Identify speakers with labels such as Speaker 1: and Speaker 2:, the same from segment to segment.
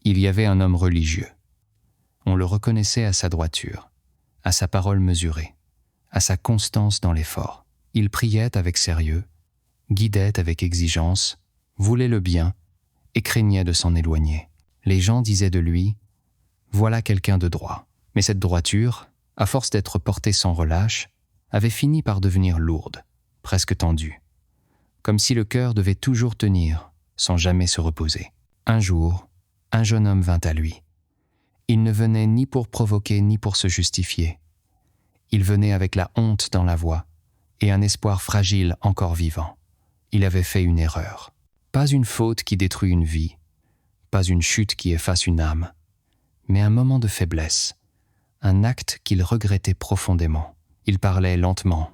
Speaker 1: Il y avait un homme religieux. On le reconnaissait à sa droiture, à sa parole mesurée, à sa constance dans l'effort. Il priait avec sérieux, guidait avec exigence, voulait le bien et craignait de s'en éloigner. Les gens disaient de lui « Voilà quelqu'un de droit ». Mais cette droiture, à force d'être portée sans relâche, avait fini par devenir lourde, presque tendue, comme si le cœur devait toujours tenir, sans jamais se reposer. Un jour, un jeune homme vint à lui. Il ne venait ni pour provoquer ni pour se justifier. Il venait avec la honte dans la voix et un espoir fragile encore vivant. Il avait fait une erreur. Pas une faute qui détruit une vie, pas une chute qui efface une âme, mais un moment de faiblesse, un acte qu'il regrettait profondément. Il parlait lentement,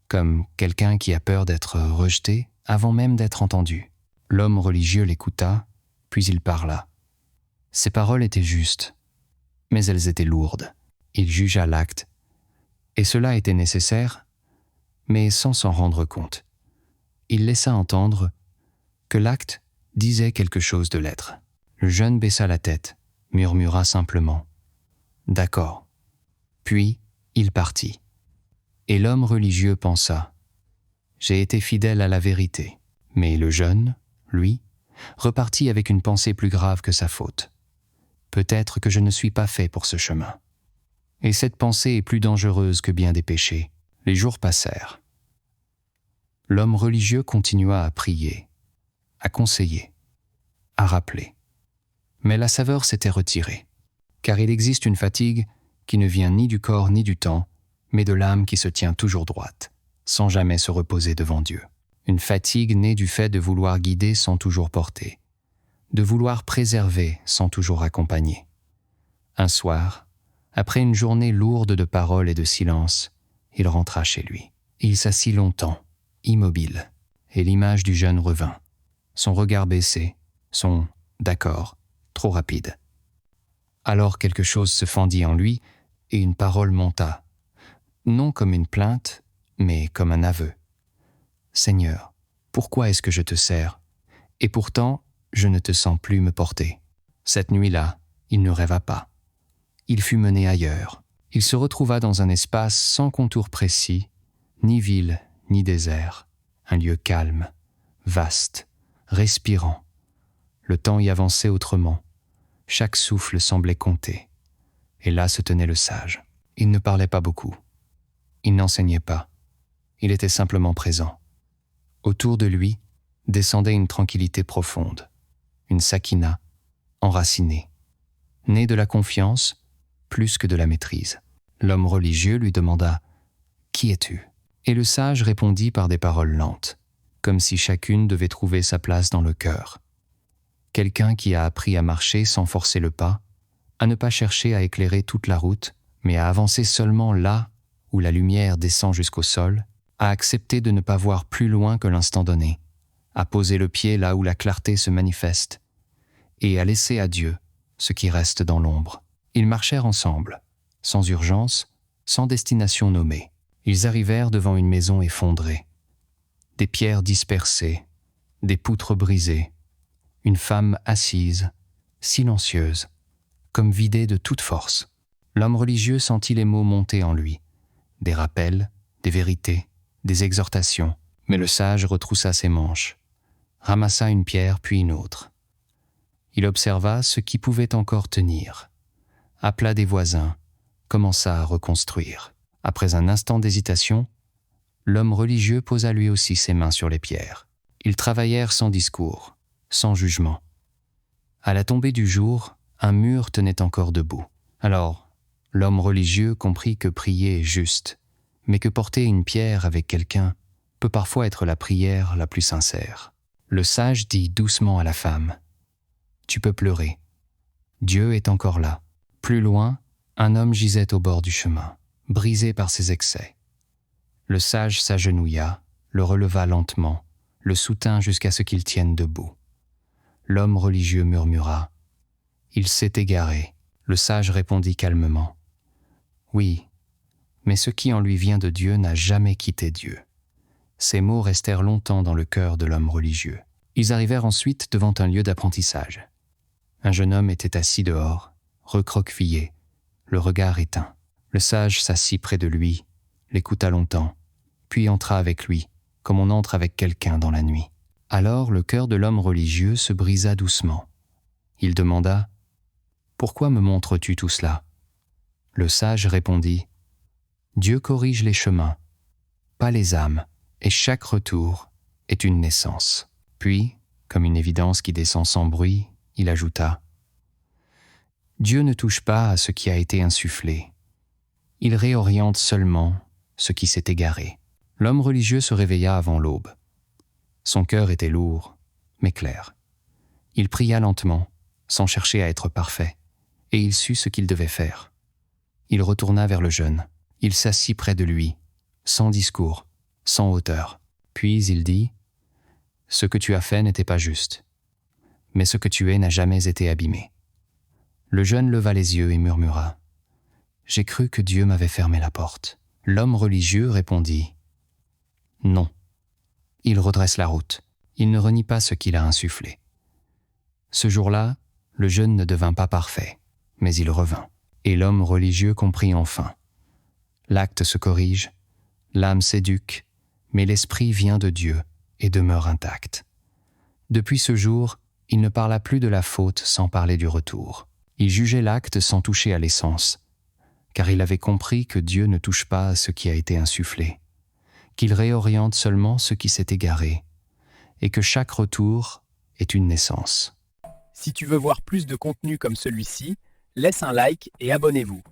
Speaker 1: comme quelqu'un qui a peur d'être rejeté avant même d'être entendu. L'homme religieux l'écouta, puis il parla. Ses paroles étaient justes, mais elles étaient lourdes. Il jugea l'acte, et cela était nécessaire, mais sans s'en rendre compte. Il laissa entendre que l'acte disait quelque chose de l'être. Le jeune baissa la tête, murmura simplement « D'accord ». Puis, il partit. Et l'homme religieux pensa « J'ai été fidèle à la vérité ». Mais le jeune, lui, repartit avec une pensée plus grave que sa faute. Peut-être que je ne suis pas fait pour ce chemin. Et cette pensée est plus dangereuse que bien des péchés. Les jours passèrent. L'homme religieux continua à prier, à conseiller, à rappeler. Mais la saveur s'était retirée, car il existe une fatigue qui ne vient ni du corps ni du temps, mais de l'âme qui se tient toujours droite, sans jamais se reposer devant Dieu. Une fatigue née du fait de vouloir guider sans toujours porter, de vouloir préserver sans toujours accompagner. Un soir, après une journée lourde de paroles et de silence, il rentra chez lui. Il s'assit longtemps, immobile, et l'image du jeune revint. Son regard baissé, son « d'accord » trop rapide. Alors quelque chose se fendit en lui et une parole monta, non comme une plainte, mais comme un aveu. « Seigneur, pourquoi est-ce que je te sers? Et pourtant, je ne te sens plus me porter. » Cette nuit-là, il ne rêva pas. Il fut mené ailleurs. Il se retrouva dans un espace sans contour précis, ni ville, ni désert, un lieu calme, vaste, respirant. Le temps y avançait autrement. Chaque souffle semblait compter. Et là se tenait le sage. Il ne parlait pas beaucoup. Il n'enseignait pas. Il était simplement présent. Autour de lui descendait une tranquillité profonde, une sakina, enracinée, née de la confiance plus que de la maîtrise. L'homme religieux lui demanda « Qui es-tu » Et le sage répondit par des paroles lentes, comme si chacune devait trouver sa place dans le cœur. Quelqu'un qui a appris à marcher sans forcer le pas, à ne pas chercher à éclairer toute la route, mais à avancer seulement là où la lumière descend jusqu'au sol, à accepter de ne pas voir plus loin que l'instant donné, à poser le pied là où la clarté se manifeste, et à laisser à Dieu ce qui reste dans l'ombre. Ils marchèrent ensemble, sans urgence, sans destination nommée. Ils arrivèrent devant une maison effondrée. Des pierres dispersées, des poutres brisées, une femme assise, silencieuse, comme vidée de toute force. L'homme religieux sentit les mots monter en lui, des rappels, des vérités, des exhortations, mais le sage retroussa ses manches, ramassa une pierre puis une autre. Il observa ce qui pouvait encore tenir, appela des voisins, commença à reconstruire. Après un instant d'hésitation, l'homme religieux posa lui aussi ses mains sur les pierres. Ils travaillèrent sans discours, sans jugement. À la tombée du jour, un mur tenait encore debout. Alors, l'homme religieux comprit que prier est juste, mais que porter une pierre avec quelqu'un peut parfois être la prière la plus sincère. Le sage dit doucement à la femme « Tu peux pleurer. Dieu est encore là. » Plus loin, un homme gisait au bord du chemin, brisé par ses excès. Le sage s'agenouilla, le releva lentement, le soutint jusqu'à ce qu'il tienne debout. L'homme religieux murmura « Il s'est égaré ». Le sage répondit calmement « Oui, mais ce qui en lui vient de Dieu n'a jamais quitté Dieu. » Ces mots restèrent longtemps dans le cœur de l'homme religieux. Ils arrivèrent ensuite devant un lieu d'apprentissage. Un jeune homme était assis dehors, recroquevillé, le regard éteint. Le sage s'assit près de lui, l'écouta longtemps, puis entra avec lui, comme on entre avec quelqu'un dans la nuit. Alors le cœur de l'homme religieux se brisa doucement. Il demanda « Pourquoi me montres-tu tout cela ?» Le sage répondit « Dieu corrige les chemins, pas les âmes, et chaque retour est une naissance. » Puis, comme une évidence qui descend sans bruit, il ajouta « Dieu ne touche pas à ce qui a été insufflé. Il réoriente seulement ce qui s'est égaré. » L'homme religieux se réveilla avant l'aube. Son cœur était lourd, mais clair. Il pria lentement, sans chercher à être parfait, et il sut ce qu'il devait faire. Il retourna vers le jeune. Il s'assit près de lui, sans discours, sans hauteur. Puis il dit « Ce que tu as fait n'était pas juste, mais ce que tu es n'a jamais été abîmé. » Le jeune leva les yeux et murmura « J'ai cru que Dieu m'avait fermé la porte. » L'homme religieux répondit « Non. » Il redresse la route. Il ne renie pas ce qu'il a insufflé. Ce jour-là, le jeune ne devint pas parfait, mais il revint. Et l'homme religieux comprit enfin. L'acte se corrige, l'âme s'éduque, mais l'esprit vient de Dieu et demeure intact. Depuis ce jour, il ne parla plus de la faute sans parler du retour. Il jugeait l'acte sans toucher à l'essence, car il avait compris que Dieu ne touche pas à ce qui a été insufflé, qu'il réoriente seulement ce qui s'est égaré, et que chaque retour est une naissance.
Speaker 2: Si tu veux voir plus de contenu comme celui-ci, laisse un like et abonnez-vous.